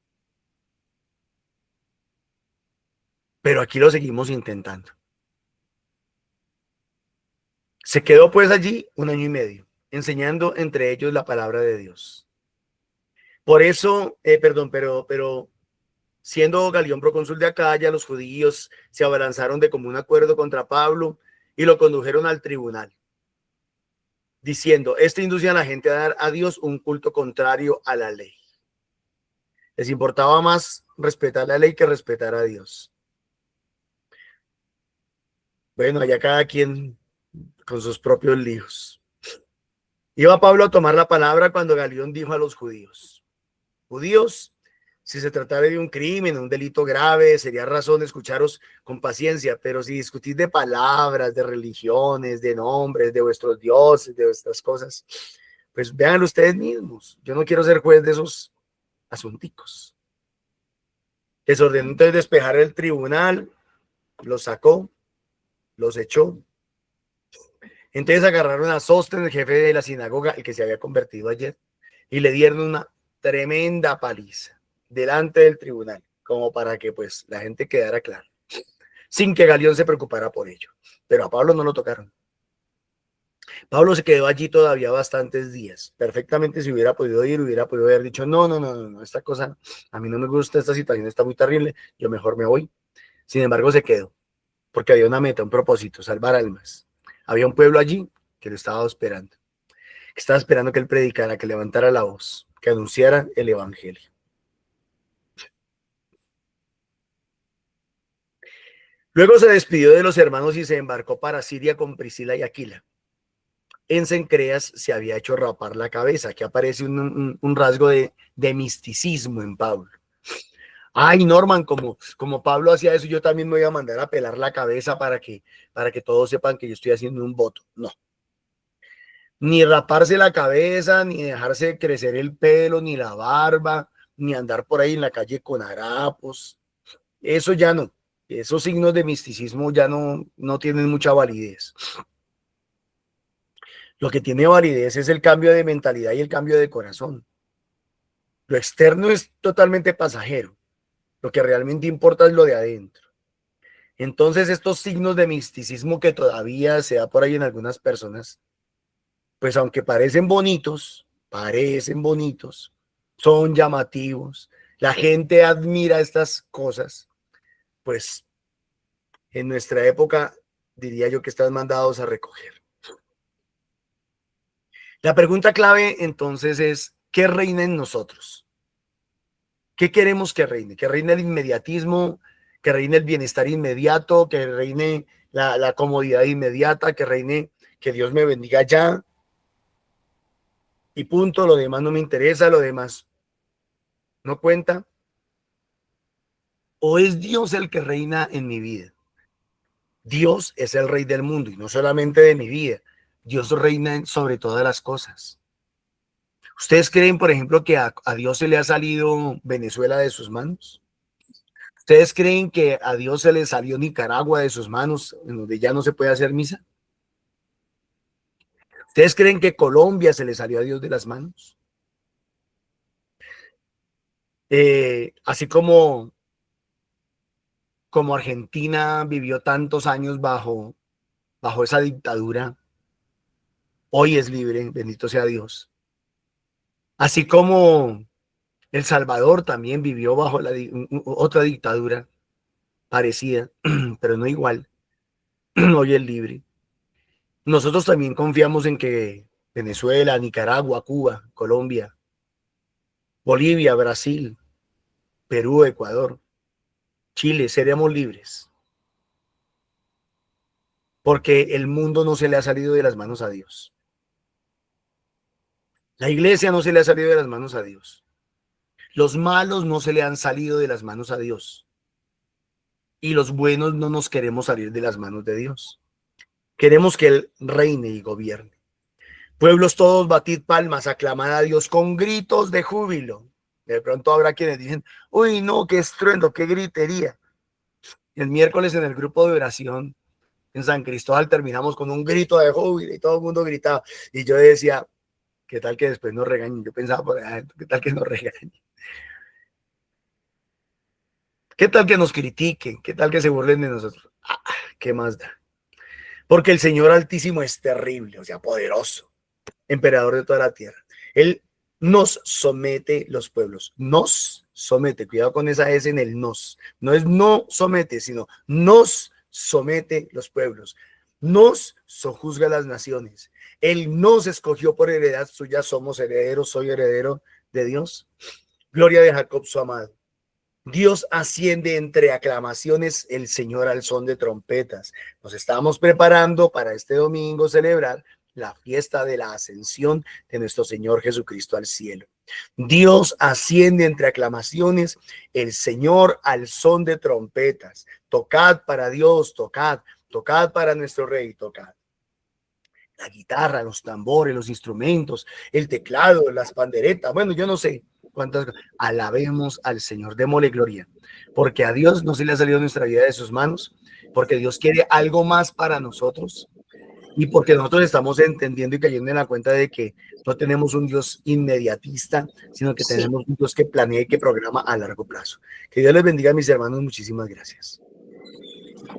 Pero aquí lo seguimos intentando. Se quedó pues allí 1 año y medio, enseñando entre ellos la palabra de Dios. Por eso, pero siendo Galión procónsul de Acaya, los judíos se abalanzaron de común acuerdo contra Pablo y lo condujeron al tribunal, diciendo, este induce a la gente a dar a Dios un culto contrario a la ley. Les importaba más respetar la ley que respetar a Dios. Bueno, allá cada quien con sus propios líos. Iba Pablo a tomar la palabra cuando Galión dijo a los judíos, judíos, si se tratara de un crimen, un delito grave, sería razón de escucharos con paciencia, pero si discutís de palabras, de religiones, de nombres, de vuestros dioses, de vuestras cosas, pues véanlo ustedes mismos. Yo no quiero ser juez de esos asunticos. Les ordenó entonces despejar el tribunal, los sacó, los echó. Entonces agarraron a Sóstenes, el jefe de la sinagoga, el que se había convertido ayer, y le dieron una tremenda paliza delante del tribunal, como para que pues la gente quedara clara, sin que Galión se preocupara por ello. Pero a Pablo no lo tocaron. Pablo se quedó allí todavía bastantes días. Perfectamente si hubiera podido ir, hubiera podido haber dicho, no, esta cosa, a mí no me gusta, esta situación está muy terrible, yo mejor me voy. Sin embargo, se quedó, porque había una meta, un propósito, salvar almas. Había un pueblo allí que lo estaba esperando. Estaba esperando que él predicara, que levantara la voz, que anunciara el evangelio. Luego se despidió de los hermanos y se embarcó para Siria con Priscila y Aquila. En Cencreas se había hecho rapar la cabeza. Aquí aparece un rasgo de misticismo en Pablo. Ay, Norman, como Pablo hacía eso, yo también me voy a mandar a pelar la cabeza para que todos sepan que yo estoy haciendo un voto. No. Ni raparse la cabeza, ni dejarse crecer el pelo, ni la barba, ni andar por ahí en la calle con harapos. Eso ya no. Esos signos de misticismo ya no tienen mucha validez. Lo que tiene validez es el cambio de mentalidad y el cambio de corazón. Lo externo es totalmente pasajero. Lo que realmente importa es lo de adentro. Entonces, estos signos de misticismo que todavía se da por ahí en algunas personas, pues aunque parecen bonitos, son llamativos, la gente admira estas cosas, pues en nuestra época diría yo que están mandados a recoger. La pregunta clave entonces es, ¿qué reina en nosotros? ¿Qué queremos que reine? ¿Que reine el inmediatismo? ¿Que reine el bienestar inmediato? ¿Que reine la comodidad inmediata? ¿Que reine que Dios me bendiga ya? Y punto, lo demás no me interesa, lo demás no cuenta. ¿O es Dios el que reina en mi vida? Dios es el rey del mundo y no solamente de mi vida. Dios reina sobre todas las cosas. ¿Ustedes creen, por ejemplo, que a Dios se le ha salido Venezuela de sus manos? ¿Ustedes creen que a Dios se le salió Nicaragua de sus manos, en donde ya no se puede hacer misa? ¿Ustedes creen que Colombia se le salió a Dios de las manos? Así como Argentina vivió tantos años bajo esa dictadura, hoy es libre, bendito sea Dios. Así como El Salvador también vivió bajo otra dictadura parecida, pero no igual. Hoy es libre. Nosotros también confiamos en que Venezuela, Nicaragua, Cuba, Colombia, Bolivia, Brasil, Perú, Ecuador, Chile, seremos libres. Porque el mundo no se le ha salido de las manos a Dios. La iglesia no se le ha salido de las manos a Dios. Los malos no se le han salido de las manos a Dios. Y los buenos no nos queremos salir de las manos de Dios. Queremos que Él reine y gobierne. Pueblos todos, batid palmas, aclamad a Dios con gritos de júbilo. De pronto habrá quienes dicen, uy, no, qué estruendo, qué gritería. El miércoles en el grupo de oración en San Cristóbal terminamos con un grito de júbilo y todo el mundo gritaba. Y yo decía, ¿qué tal que después nos regañen? Yo pensaba por adentro, ¿qué tal que nos regañen? ¿Qué tal que nos critiquen? ¿Qué tal que se burlen de nosotros? Ah, ¿qué más da? Porque el Señor Altísimo es terrible, o sea, poderoso, emperador de toda la tierra. Él nos somete los pueblos, nos somete, cuidado con esa S en el nos, no es no somete, sino nos somete los pueblos, nos sojuzga las naciones. Él nos escogió por heredad suya, somos herederos, soy heredero de Dios. Gloria de Jacob, su amado. Dios asciende entre aclamaciones, el Señor al son de trompetas. Nos estamos preparando para este domingo celebrar la fiesta de la ascensión de nuestro Señor Jesucristo al cielo. Dios asciende entre aclamaciones, el Señor al son de trompetas. Tocad para Dios, tocad, tocad para nuestro Rey, tocad. La guitarra, los tambores, los instrumentos, el teclado, las panderetas, bueno, yo no sé cuántas. Alabemos al Señor, démosle gloria, porque a Dios no se le ha salido nuestra vida de sus manos, porque Dios quiere algo más para nosotros y porque nosotros estamos entendiendo y cayendo en la cuenta de que no tenemos un Dios inmediatista, sino que tenemos un Dios que planea y que programa a largo plazo. Que Dios les bendiga, mis hermanos, muchísimas gracias.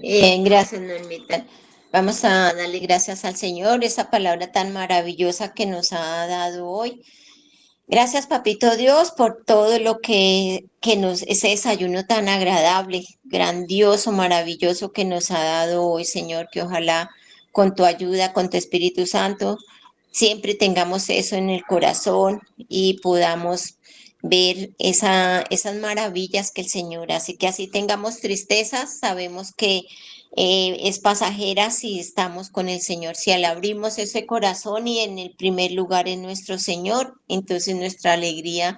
Gracias, Normita. Vamos a darle gracias al Señor, esa palabra tan maravillosa que nos ha dado hoy. Gracias, Papito Dios, por todo lo que ese desayuno tan agradable, grandioso, maravilloso que nos ha dado hoy, Señor, que ojalá con tu ayuda, con tu Espíritu Santo, siempre tengamos eso en el corazón y podamos ver esas maravillas que el Señor hace, que así tengamos tristezas, sabemos que es pasajera si estamos con el Señor, si al abrimos ese corazón y en el primer lugar es nuestro Señor, entonces nuestra alegría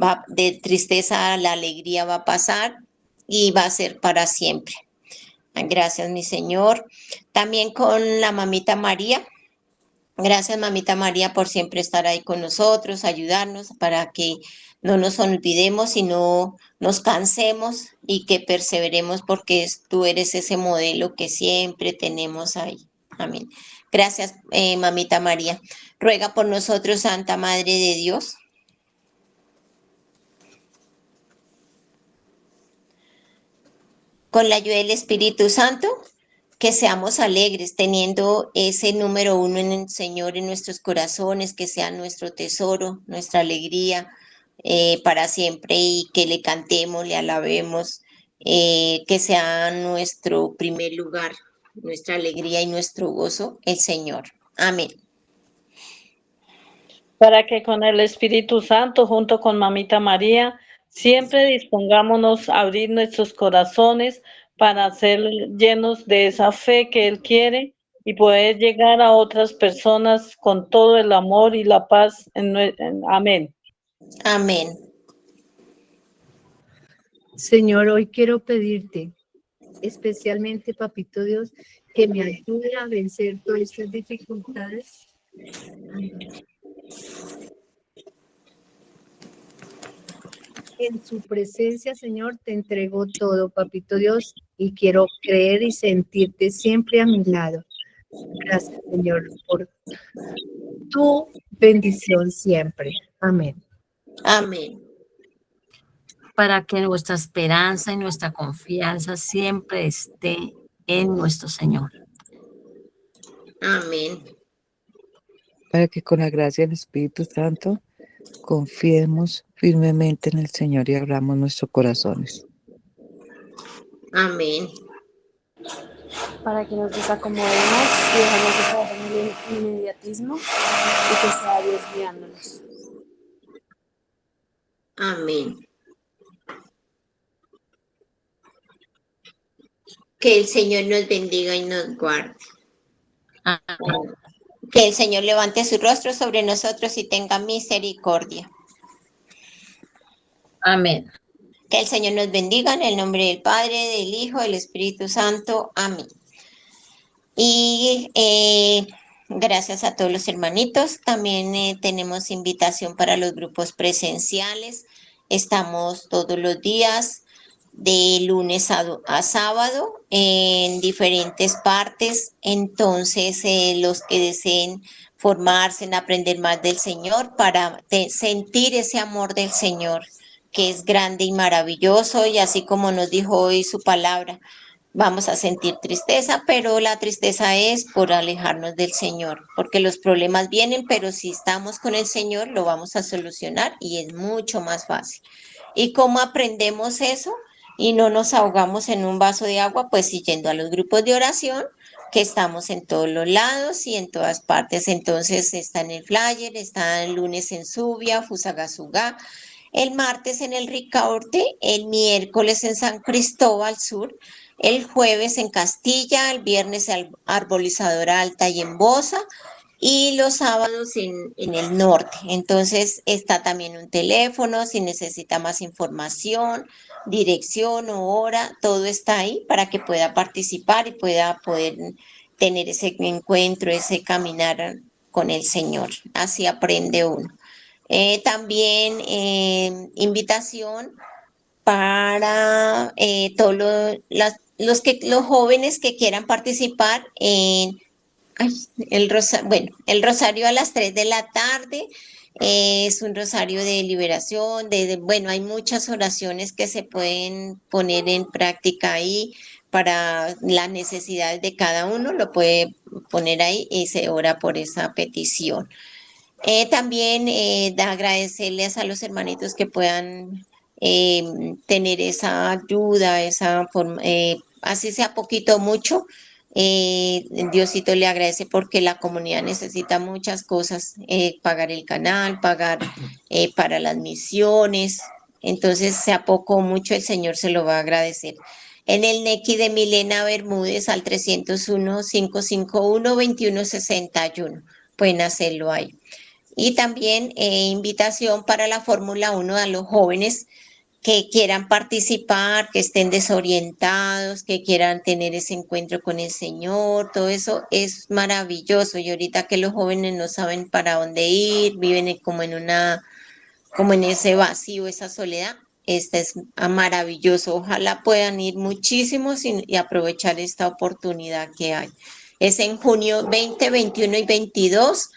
va de tristeza a la alegría va a pasar y va a ser para siempre. Gracias, mi Señor. También con la mamita María. Gracias, mamita María, por siempre estar ahí con nosotros, ayudarnos para que no nos olvidemos y no nos cansemos y que perseveremos porque tú eres ese modelo que siempre tenemos ahí. Amén. Gracias, mamita María. Ruega por nosotros, Santa Madre de Dios. Con la ayuda del Espíritu Santo, que seamos alegres, teniendo ese número uno en el Señor en nuestros corazones, que sea nuestro tesoro, nuestra alegría para siempre y que le cantemos, le alabemos, que sea nuestro primer lugar, nuestra alegría y nuestro gozo, el Señor. Amén. Para que con el Espíritu Santo, junto con Mamita María, siempre dispongámonos a abrir nuestros corazones para ser llenos de esa fe que Él quiere y poder llegar a otras personas con todo el amor y la paz. Amén. Amén. Señor, hoy quiero pedirte especialmente, papito Dios, que me ayude a vencer todas estas dificultades. En su presencia, Señor, te entrego todo, papito Dios, y quiero creer y sentirte siempre a mi lado. Gracias, Señor, por tu bendición siempre. Amén. Amén. Para que nuestra esperanza y nuestra confianza siempre esté en nuestro Señor. Amén. Para que con la gracia del Espíritu Santo confiemos firmemente en el Señor y abramos nuestros corazones. Amén. Para que nos desacomodemos y dejemos de caer en el inmediatismo y que sea Dios guiándonos. Amén. Que el Señor nos bendiga y nos guarde. Amén. Que el Señor levante su rostro sobre nosotros y tenga misericordia. Amén. Que el Señor nos bendiga en el nombre del Padre, del Hijo, del Espíritu Santo. Amén. Y gracias a todos los hermanitos. También tenemos invitación para los grupos presenciales. Estamos todos los días de lunes a sábado en diferentes partes. Entonces, los que deseen formarse en aprender más del Señor para sentir ese amor del Señor, que es grande y maravilloso, y así como nos dijo hoy su palabra, vamos a sentir tristeza, pero la tristeza es por alejarnos del Señor, porque los problemas vienen, pero si estamos con el Señor lo vamos a solucionar y es mucho más fácil. ¿Y cómo aprendemos eso? Y no nos ahogamos en un vaso de agua, pues siguiendo a los grupos de oración, que estamos en todos los lados y en todas partes. Entonces está en el flyer, está el lunes en Subia, Fusagasugá, el martes en el Ricaurte, el miércoles en San Cristóbal Sur, el jueves en Castilla, el viernes en Arbolizadora Alta y en Bosa, y los sábados en el norte. Entonces está también un teléfono, si necesita más información, dirección o hora, todo está ahí para que pueda participar y pueda poder tener ese encuentro, ese caminar con el Señor. Así aprende uno. También invitación para todos los jóvenes que quieran participar en el rosario a las 3 de la tarde. Es un rosario de liberación, bueno, hay muchas oraciones que se pueden poner en práctica ahí para las necesidades de cada uno, lo puede poner ahí y se ora por esa petición. También agradecerles a los hermanitos que puedan tener esa ayuda, esa forma, así sea poquito o mucho. Diosito le agradece porque la comunidad necesita muchas cosas, pagar el canal, pagar para las misiones. Entonces, sea poco o mucho, el Señor se lo va a agradecer. En el NECI de Milena Bermúdez al 301-551-2161. Pueden hacerlo ahí. Y también invitación para la Fórmula 1 a los jóvenes que quieran participar, que estén desorientados, que quieran tener ese encuentro con el Señor. Todo eso es maravilloso. Y ahorita que los jóvenes no saben para dónde ir, viven como en ese vacío, esa soledad, este es maravilloso. Ojalá puedan ir muchísimos y aprovechar esta oportunidad que hay. Es en junio 20, 21 y 22.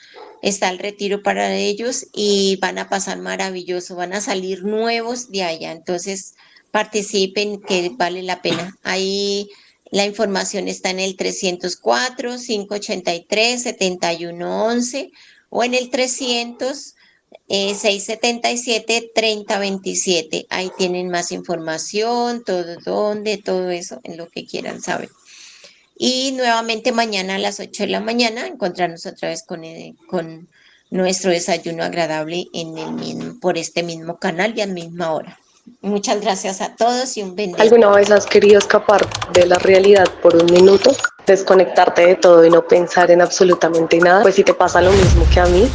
Está el retiro para ellos y van a pasar maravilloso, van a salir nuevos de allá. Entonces participen, que vale la pena. Ahí la información está en el 304-583-7111 o en el 300-677-3027. Ahí tienen más información, todo dónde, todo eso, en lo que quieran saber. Y nuevamente mañana a las 8 de la mañana encontrarnos otra vez con nuestro desayuno agradable por este mismo canal y a la misma hora. Muchas gracias a todos y un bendito. ¿Alguna vez has querido escapar de la realidad por un minuto? Desconectarte de todo y no pensar en absolutamente nada. Pues si te pasa lo mismo que a mí,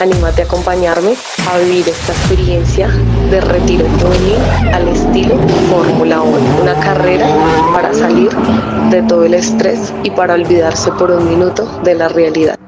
anímate a acompañarme a vivir esta experiencia de retiro juvenil al estilo Fórmula 1, una carrera para salir de todo el estrés y para olvidarse por un minuto de la realidad.